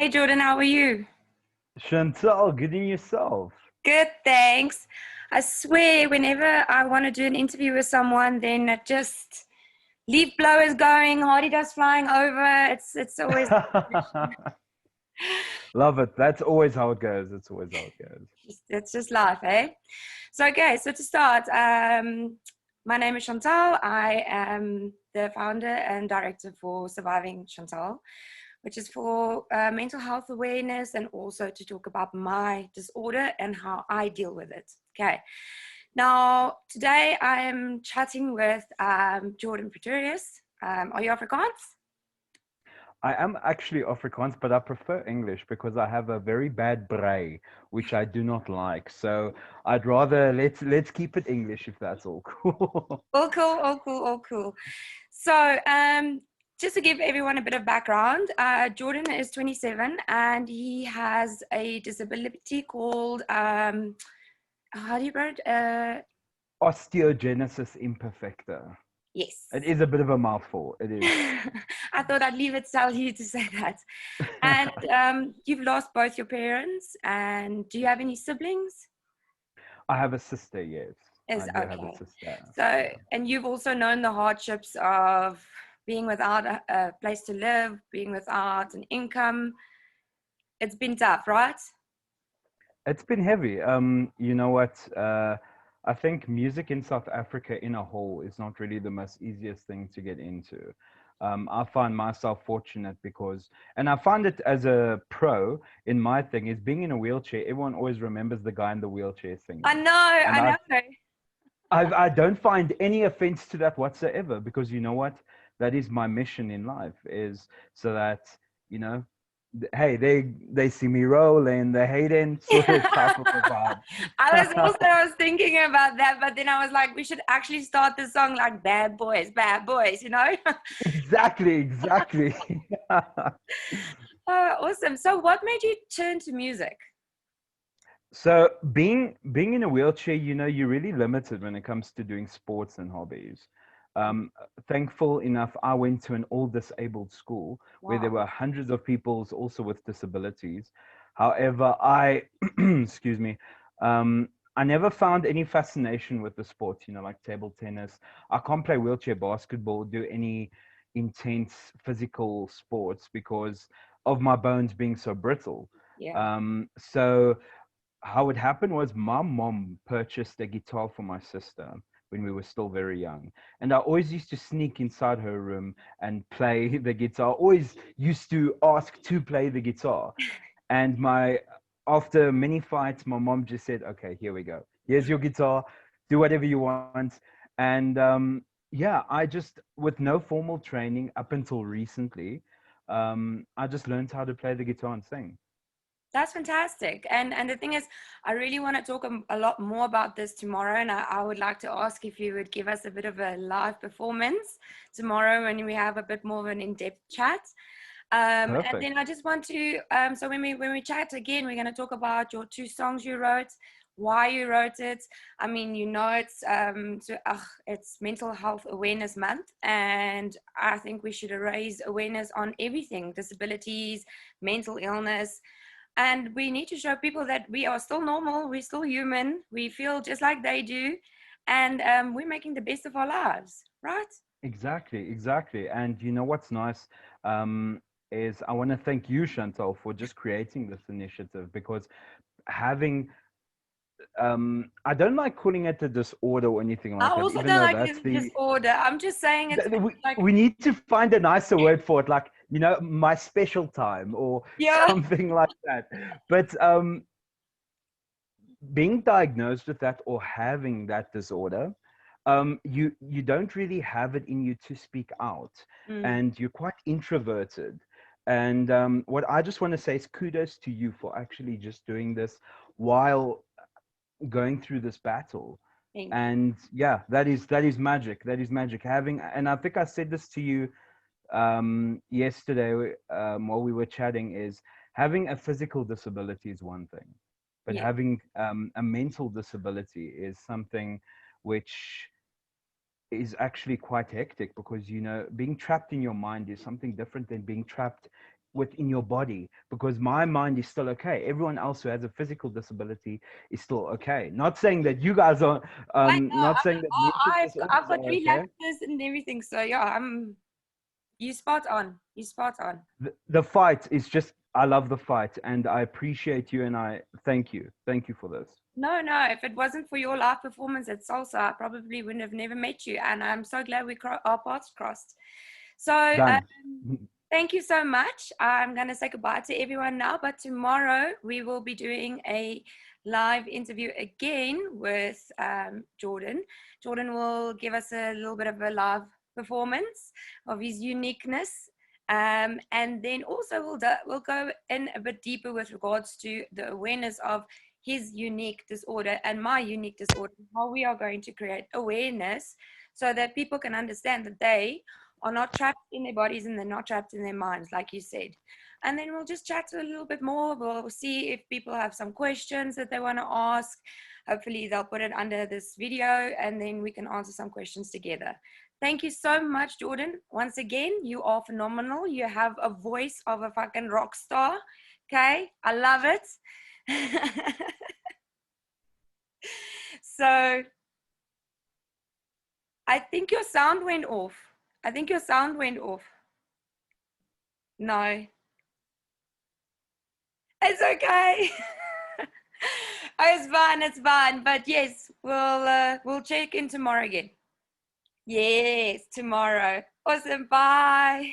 Hey Jordan, how are you? Chantal, good in yourself. Good, thanks. I swear, whenever I want to do an interview with someone, then it just leaf blowers going, hardy dust flying over. It's always Love it. That's always how it goes. It's always how it goes. it's just life, eh? So okay, so to start, my name is Chantal. I am the founder and director for Surviving Chantal, which is for mental health awareness and also to talk about my disorder and how I deal with it. Okay. Now, today I am chatting with Jordan Pretorius. Are you Afrikaans? I am actually Afrikaans, but I prefer English because I have a very bad braai, which I do not like. So I'd rather let's keep it English if that's all cool. All cool, all cool, all cool. So, just to give everyone a bit of background, Jordan is 27 and he has a disability called, how do you write it? Osteogenesis imperfecta. It Yes. is a bit of a mouthful. It is. I thought I'd leave it tell you to say that. And you've lost both your parents. And do you have any siblings? I have a sister, yes. Is I do have a okay. sister. So, Yeah. and you've also known the hardships of being without a place to live, being without an income. It's been tough, right? It's been heavy. You know what? I think music in South Africa in a whole is not really the most easiest thing to get into. I find myself fortunate because, and I find it as a pro in my thing, is being in a wheelchair. Everyone always remembers the guy in the wheelchair I singing. know, And I know. I don't find any offense to that whatsoever because you know what? That is my mission in life is so that, you know, hey, they see me rolling, the hating sort of type of a vibe. I was thinking about that, but then I was like, we should actually start the song like bad boys, you know? Exactly, exactly. Oh, awesome. So what made you turn to music? So being in a wheelchair, you know, you're really limited when it comes to doing sports and hobbies. Um, Thankful enough, I went to an all disabled school where there Wow. were hundreds of people also with disabilities. However, excuse me, I never found any fascination with the sport, you know, like table tennis. I can't play wheelchair basketball, do any intense physical sports because of my bones being so brittle. Yeah. So how it happened was my mom purchased a guitar for my sister when we were still very young. And I always used to sneak inside her room and play the guitar. Always used to ask to play the guitar. And after many fights, my mom just said, okay, here we go. Here's your guitar. Do whatever you want. And yeah, I just, with no formal training up until recently, I just learned how to play the guitar and sing. That's fantastic. And the thing is, I really want to talk a lot more about this tomorrow. And I would like to ask if you would give us a bit of a live performance tomorrow when we have a bit more of an in-depth chat. And Perfect. then I just want to, so when we chat again, we're going to talk about your two songs you wrote, why you wrote it. I mean, you know, it's Mental Health Awareness Month, and I think we should raise awareness on everything: disabilities, mental illness, and we need to show people that we are still normal, we're still human, we feel just like they do, and we're making the best of our lives, right? Exactly, exactly. And you know what's nice is I want to thank you, Chantal, for just creating this initiative because having I don't like calling it a disorder or anything I like that, also even don't though like that's this the disorder. I'm just saying it's like, we need to find a nicer word for it, like you know, my special time or yeah. something like that. But being diagnosed with that or having that disorder, you don't really have it in you to speak out, Mm, and you're quite introverted. And what I just want to say is kudos to you for actually just doing this while going through this battle. thank you. And yeah, that is magic. That is magic. Having, and I think I said this to you yesterday while we were chatting, is having a physical disability is one thing, but Yeah, having a mental disability is something which is actually quite hectic because you know being trapped in your mind is something different than being trapped within your body, because my mind is still okay. Everyone else who has a physical disability is still okay. Not saying that you guys are, I not know. saying that mental I've disorders got are okay. relapses and everything. So yeah, you spot on. You spot on. The fight is just, I love the fight, and I appreciate you, and I thank you. Thank you for this. No. If it wasn't for your live performance at Salsa, I probably wouldn't have never met you. And I'm so glad our paths crossed. So Done. thank you so much. I'm going to say goodbye to everyone now. But tomorrow we will be doing a live interview again with Jordan. Jordan will give us a little bit of a live performance of his uniqueness. And then also we'll go in a bit deeper with regards to the awareness of his unique disorder and my unique disorder, how we are going to create awareness so that people can understand that they are not trapped in their bodies and they're not trapped in their minds, like you said. And then we'll just chat a little bit more. We'll see if people have some questions that they want to ask. Hopefully they'll put it under this video and then we can answer some questions together. Thank you so much, Jordan. Once again, you are phenomenal. You have a voice of a fucking rock star. Okay, I love it. So I think your sound went off. I think your sound went off. No, it's okay. It's fine. But yes, we'll check in tomorrow again. Yes, tomorrow. Awesome. Bye.